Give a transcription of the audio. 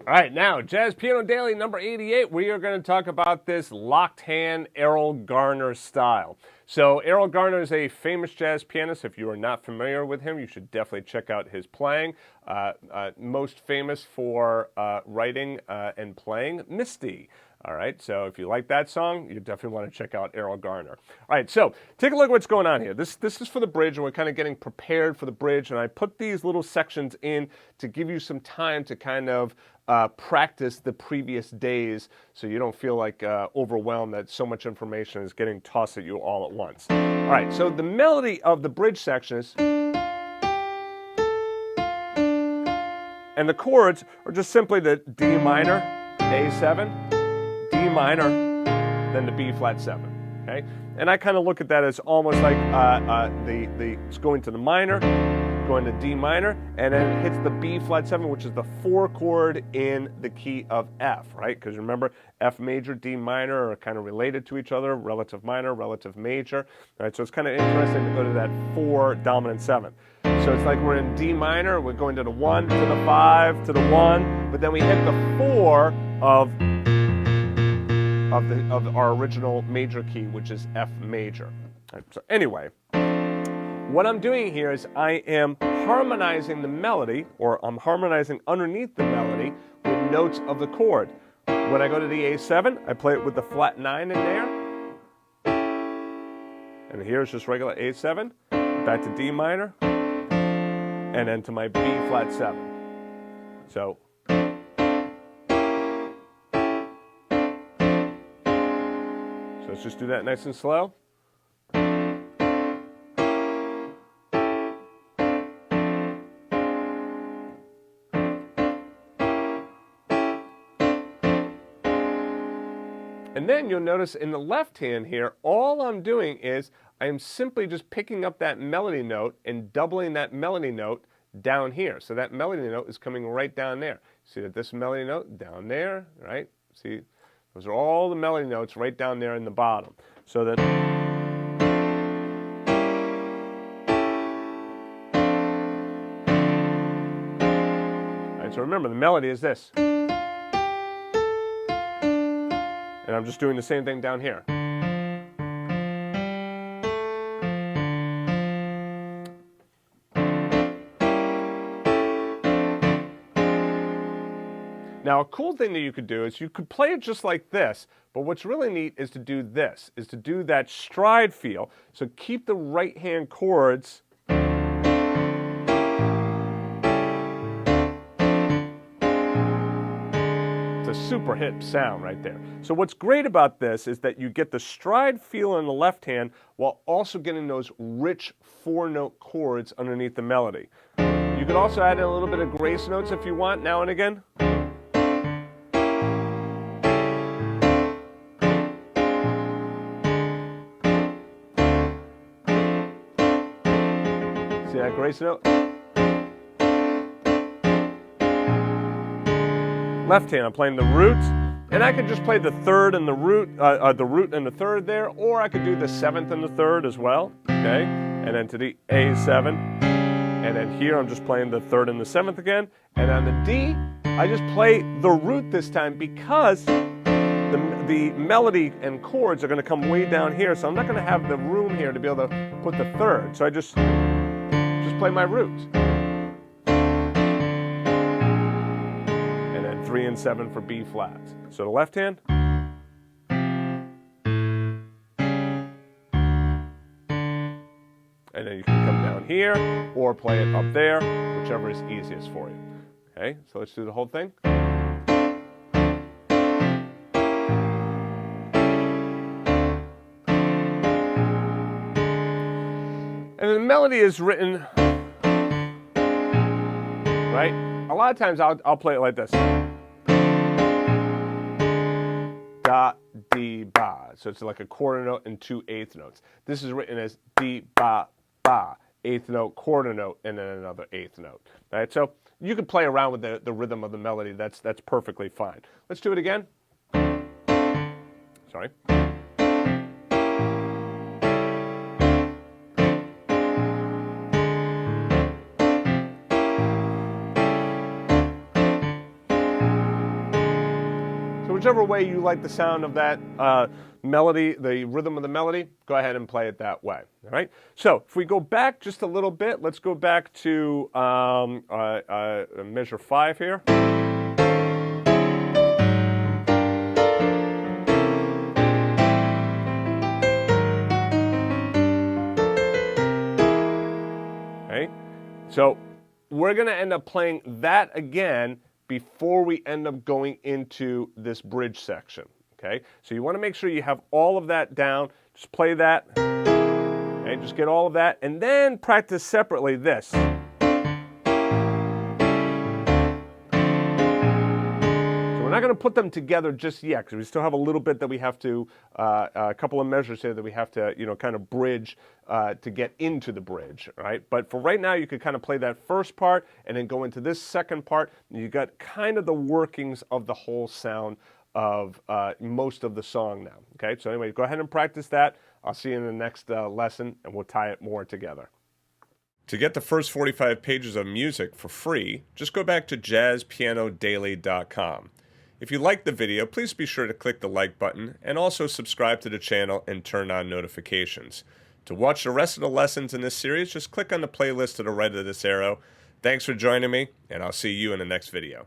All right, now, Jazz Piano Daily number 88, we are going to talk about this locked hand Erroll Garner style. So Erroll Garner is a famous jazz pianist. If you are not familiar with him, you should definitely check out his playing. Most famous for writing and playing Misty. All right, so if you like that song, you definitely want to check out Erroll Garner. All right, so take a look at what's going on here. This is for the bridge, and we're kind of getting prepared for the bridge, and I put these little sections in to give you some time to kind of practice the previous days so you don't feel like overwhelmed that so much information is getting tossed at you all at once. All right, so the melody of the bridge section is, and the chords are just simply the D minor, A7, D minor, then the B flat 7, okay? And I kind of look at that as almost like it's going to the minor, going to D minor, and then it hits the B flat 7, which is the 4 chord in the key of F, right? Because remember, F major, D minor are kind of related to each other, relative minor, relative major, right? So it's kind of interesting to go to that 4 dominant 7. So it's like we're in D minor, we're going to the 1, to the 5, to the 1, but then we hit the 4 of our original major key, which is F major. Right, so anyway, what I'm doing here is I am harmonizing the melody, or I'm harmonizing underneath the melody with notes of the chord. When I go to the A7, I play it with the flat 9 in there. And here's just regular A7, back to D minor, and then to my B flat 7. So let's just do that nice and slow. And then you'll notice in the left hand here, all I'm doing is I'm simply just picking up that melody note and doubling that melody note down here. So that melody note is coming right down there. See that this melody note down there, right? See, those are all the melody notes right down there in the bottom. So that, all right, so remember the melody is this. And I'm just doing the same thing down here. Now, a cool thing that you could do is you could play it just like this, but what's really neat is to do this, is to do that stride feel. So keep the right hand chords super hip sound right there. So what's great about this is that you get the stride feel in the left hand while also getting those rich 4-note chords underneath the melody. You could also add in a little bit of grace notes if you want now and again. See that grace note? Left hand, I'm playing the root, and I could just play the third and the root and the third there, or I could do the 7th and the 3rd as well, okay? And then to the A7, and then here I'm just playing the 3rd and the 7th again, and on the D, I just play the root this time because the melody and chords are going to come way down here, so I'm not going to have the room here to be able to put the 3rd, so I just play my root. 3 and 7 for B flat. So the left hand. And then you can come down here or play it up there, whichever is easiest for you. Okay, so let's do the whole thing. And the melody is written, right? A lot of times I'll play it like this. Da, D, ba. So it's like a quarter note and 2 eighth notes. This is written as D, ba, ba. Eighth note, quarter note, and then another eighth note. All right, so you can play around with the rhythm of the melody. That's perfectly fine. Let's do it again. Sorry. whichever way you like the sound of that melody, the rhythm of the melody, go ahead and play it that way. All right. So if we go back just a little bit, let's go back to measure 5 here. Okay. So we're going to end up playing that again before we end up going into this bridge section. Okay, so you want to make sure you have all of that down. Just play that, okay, just get all of that, and then practice separately this. So we're not going to put them together just yet because we still have a little bit that we have to, a couple of measures here that we have to, kind of bridge to get into the bridge, right? But for right now, you could kind of play that first part and then go into this second part. And you got kind of the workings of the whole sound of most of the song now. Okay, so anyway, go ahead and practice that. I'll see you in the next lesson, and we'll tie it more together. To get the first 45 pages of music for free, just go back to jazzpianodaily.com. If you liked the video, please be sure to click the like button and also subscribe to the channel and turn on notifications. To watch the rest of the lessons in this series, just click on the playlist to the right of this arrow. Thanks for joining me, and I'll see you in the next video.